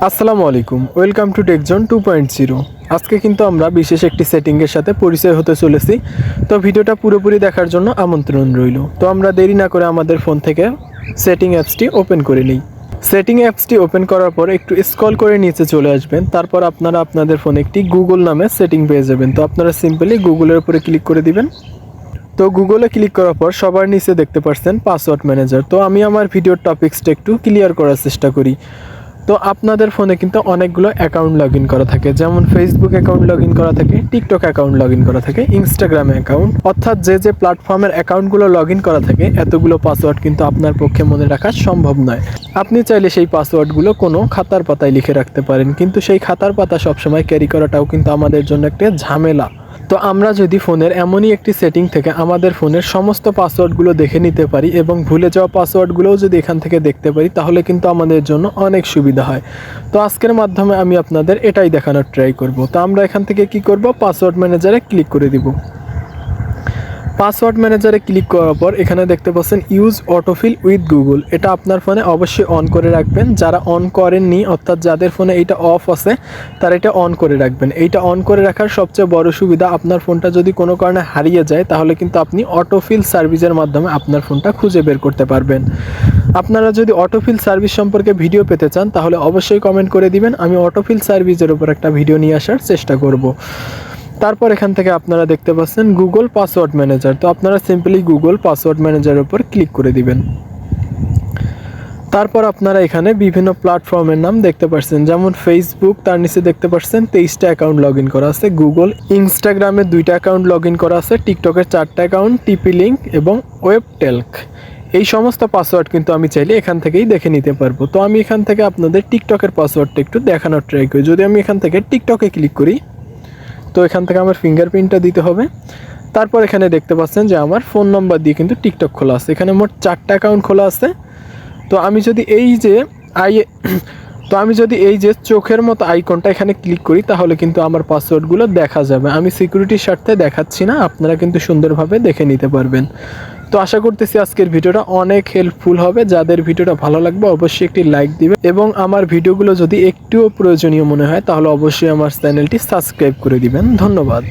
আসসালামু আলাইকুম, welcome to TechZone 2.0। আজকে কিন্তু আমরা বিশেষ একটি সেটিংয়ের সাথে পরিচয় হতে চলেছি। তো ভিডিওটা পুরোপুরি দেখার জন্য আমন্ত্রণ রইল। তো আমরা দেরি না করে আমাদের ফোন থেকে সেটিং অ্যাপসটি ওপেন করে নিই। সেটিং অ্যাপসটি ওপেন করার পর একটু স্ক্রল করে নিচে চলে আসবেন। তারপর আপনারা আপনাদের ফোনে একটি গুগল নামে সেটিং পেয়ে যাবেন। তো আপনারা সিম্পলি গুগলের উপরে ক্লিক করে দিবেন। তো গুগলে ক্লিক করার পর সবার নিচে দেখতে পাচ্ছেন পাসওয়ার্ড ম্যানেজার। তো আমি আমার ভিডিওর টপিক্সটা একটু ক্লিয়ার করার চেষ্টা করি। তো আপনাদের ফোনে কিন্তু অনেকগুলো অ্যাকাউন্ট লগ ইন করা থাকে, যেমন ফেসবুক অ্যাকাউন্ট লগ ইন করা থাকে, টিকটক অ্যাকাউন্ট লগ ইন করা থাকে, ইনস্টাগ্রাম অ্যাকাউন্ট, অর্থাৎ যে প্ল্যাটফর্মের অ্যাকাউন্টগুলো লগ ইন করা থাকে এতগুলো পাসওয়ার্ড কিন্তু আপনার পক্ষে মনে রাখা সম্ভব নয়। আপনি চাইলে সেই পাসওয়ার্ডগুলো কোনো খাতার পাতায় লিখে রাখতে পারেন, কিন্তু সেই খাতার পাতা সবসময় ক্যারি করাটাও কিন্তু আমাদের জন্য একটা ঝামেলা। তো আমরা যদি ফোনের এমনই একটি সেটিং থেকে আমাদের ফোনের সমস্ত পাসওয়ার্ডগুলো দেখে নিতে পারি এবং ভুলে যাওয়া পাসওয়ার্ডগুলোও যদি এখান থেকে দেখতে পারি, তাহলে কিন্তু আমাদের জন্য অনেক সুবিধা হয়। তো আজকের মাধ্যমে আমি আপনাদের এটাই দেখানোর ট্রাই করব। তো আমরা এখান থেকে কি করব, পাসওয়ার্ড ম্যানেজারে ক্লিক করে দিব। পাসওয়ার্ড ম্যানেজারে ক্লিক করার পর এখানে দেখতে পাচ্ছেন ইউজ অটোফিল উইথ গুগল। এটা আপনার ফোনে অবশ্যই অন করে রাখবেন। যারা অন করেননি, অর্থাৎ যাদের ফোনে এইটা অফ আছে, তারা এটা অন করে রাখবেন। এইটা অন করে রাখার সবচেয়ে বড় সুবিধা, আপনার ফোনটা যদি কোনো কারণে হারিয়ে যায় তাহলে কিন্তু আপনি অটোফিল সার্ভিসের মাধ্যমে আপনার ফোনটা খুঁজে বের করতে পারবেন। আপনারা যদি অটোফিল সার্ভিস সম্পর্কে ভিডিও পেতে চান তাহলে অবশ্যই কমেন্ট করে দিবেন। আমি অটোফিল সার্ভিসের উপর একটা ভিডিও নিয়ে আসার চেষ্টা করব। তারপর এখান থেকে আপনারা দেখতে পাচ্ছেন গুগল পাসওয়ার্ড ম্যানেজার। তো আপনারা সিম্পলি গুগল পাসওয়ার্ড ম্যানেজারের উপর ক্লিক করে দিবেন। তারপর আপনারা এখানে বিভিন্ন প্ল্যাটফর্মের নাম দেখতে পাচ্ছেন, যেমন ফেসবুক, তার নিচে দেখতে পাচ্ছেন 23টা অ্যাকাউন্ট লগ ইন করা আছে, গুগল, ইনস্টাগ্রামে 2টা অ্যাকাউন্ট লগ ইন করা আছে, টিকটকের 4টা অ্যাকাউন্ট, টিপি লিঙ্ক এবং ওয়েবটেলক। এই সমস্ত পাসওয়ার্ড কিন্তু আমি চাইলে এখান থেকেই দেখে নিতে পারবো। তো আমি এখান থেকে আপনাদের টিকটকের পাসওয়ার্ডটা একটু দেখানোর ট্রাই করি। যদি আমি এখান থেকে টিকটকে ক্লিক করি, তো এখান থেকে আমার ফিঙ্গারপ্রিন্টটা দিতে হবে। তারপর এখানে দেখতে পাচ্ছেন যে আমার ফোন নম্বর দিয়ে কিন্তু টিকটক খোলা আছে। এখানে মোট 4টা অ্যাকাউন্ট খোলা আছে। তো আমি যদি এই যে চোখের মতো আইকনটা এখানে ক্লিক করি, তাহলে কিন্তু আমার পাসওয়ার্ডগুলো দেখা যাবে। আমি সিকিউরিটির স্বার্থে দেখাচ্ছি না, আপনারা কিন্তু সুন্দরভাবে দেখে নিতে পারবেন। তো আশা করতেছি আজকের ভিডিওটা অনেক হেল্পফুল হবে। যাদের ভিডিওটা ভালো লাগবে অবশ্যই একটি লাইক দিবেন এবং আমার ভিডিওগুলো যদি একটুও প্রয়োজনীয় মনে হয় তাহলে অবশ্যই আমার চ্যানেলটি সাবস্ক্রাইব করে দিবেন। ধন্যবাদ।